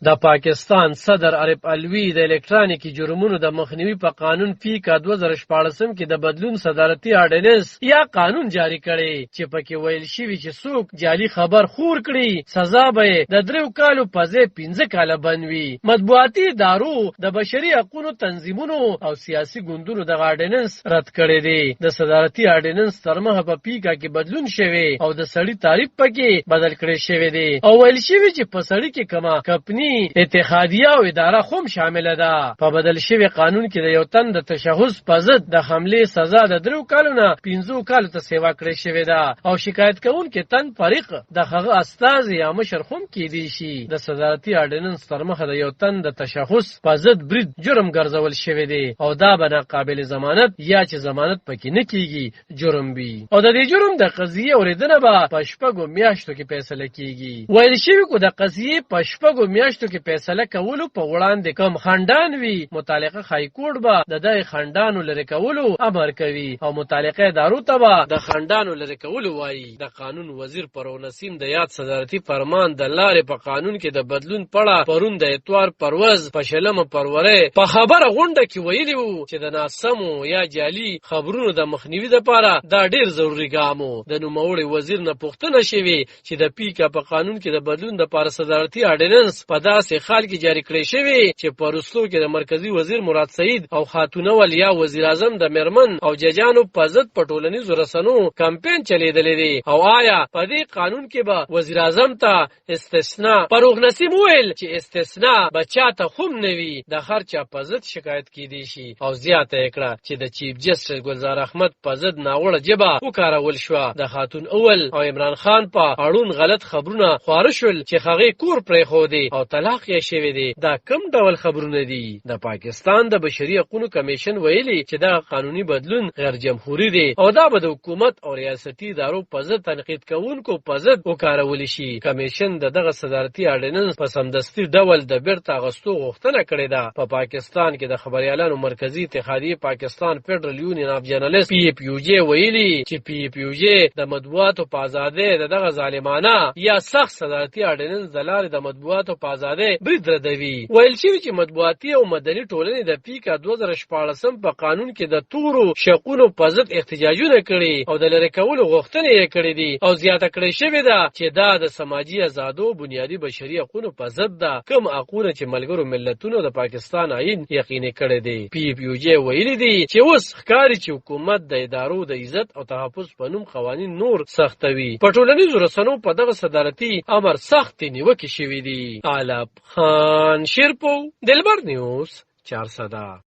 د پاکستان صدر عارف علوي د الکترونیکي جرمونو د مخنیوي په قانون فیکا 2014 کې د بدلون صدارتي اډیننس یا قانون جاری کړي چې پکې ویل شوی چې څوک جعلي خبر خور کړي سزا به د 3 کالو په ځای 15 کاله بنوي. مطبوعاتي ادارو د بشري حقوقو تنظیمونو او سیاسي ګوندونو د اډیننس رد کړي دي. د صدارتي اډیننس ترمه په پیکا کې بدلون شوی او د سړی تعریف پکې بدل کړي شوی دی او ویل شوی چې په سړی کې کما کمپنی اتحادیه او اداره هم شامل ده. په بدل شوی قانون کې د یو تن د تشهوس په ضد د حمله سزا د 3 کالو نه 15 کالو ته سیوا کړی شوی ده او شکایت کوونکي تن فریق د هغه استاد یا مشر هم کېدی شي. د صدارتي اډیننس ترمخه د یو تن د تشهوس په ضد برید جرم ګرځول شوی دی او دا به ناقابل ضمانت یا چې ضمانت پکې نه کیږي جرم وي او د دې جرم د قضیه اوریدنه به په شپږو میاشتو کې فیصله کیږي. ویل شوی کو د قضیه په شپږو میاشتو کې فیصله کولو په وړاندې کوم خندان وي متعلقه های کورټ به د دې خندانو لری کولو امر کوي او متعلقه ادارو ته به د خندانو لری کولو وایي. د قانون وزیر پرون نسیم د یاد صدارتي فرمان د لارې په قانون کې د بدلون پړه پرون د اتوار پروز په شلمه پروره په خبره غونډه کې ویلی وو چې د ناسمو یا جعلي خبرونو د مخنیوي لپاره دا ډیر ضروری ګامو. د نوموړي وزیر نه پوښتنه شوې چې د پیکا په قانون کې د بدلون لپاره صدارتي اډیننس په داسې حال کې جاری کړی شوی چې په روسلو کې د مرکزی وزیر مراد سعید او خاتون ولیا وزیر اعظم د مرمن او ججانو په ضد په ټولنیزو رسنیو کمپاین چلیدلې دی او آیا په دې قانون کې به وزیر اعظم ته استثناء فاروق نسیم ویل چې استثناء بچاته هم نوي د هر چا په ضد شکایت کیدی شي او زیاته کړه چې د چیف جسټس ګلزار احمد په ضد ناوړه جبه وکارول شو. د خاتون اول او عمران خان په اړون غلط خبرونه خواره شول چې هغه کور پرې خو دی او طلاق یې شوی دی. دا کم ډول خبرونه دي؟ د پاکستان د بشري حقوقو کمیشن ویلي چې دا قانوني بدلون غیر جمهوریت دی او دا به د حکومت او ریاستي ادارو په ضد تنقید کوونکو په ضد وکارول شي. کمیشن دغه صدارتي اډیننس په سمدستي ډول د بیرته اغستو غوښتنه کړې ده. په پاکستان کې د خبريالانو مرکزی اتحادیه پاکستان فدرال یونین اف جرنالست پی اف یو جی ویلي چې پی اف یو جی د مطبوعاتو په ازادۍ دغه ظالمانه یا سخت صدارتي اډیننس د لارې د مطبوعاتو په ازادۍ برید ردوي. ویل شوی چې مطبوعاتي او مدني ټولنې د پیکا 2014 په قانون کې د تورو شقونو په ضد احتجاجونه کړي او د لری کولو غوښتنې یې کړې دي او زیاته کړې شوې ده چې دا د سماجی آزادو بنیادی بشري حقوقو په ضد ده کوم حقوق چې ملګرو ملتونو د پاکستان عین یقیني کړی دی. پی اف یو جی ویلي دي چې اوس ښکاري چې حکومت د ادارو د عزت او تحفظ په نوم قوانین نور سختوي. په ټولنیزو رسنیو په دغه صدارتي امر سخت نیوکې شوې دي. علب خان شیرپو دلبر نیوز 400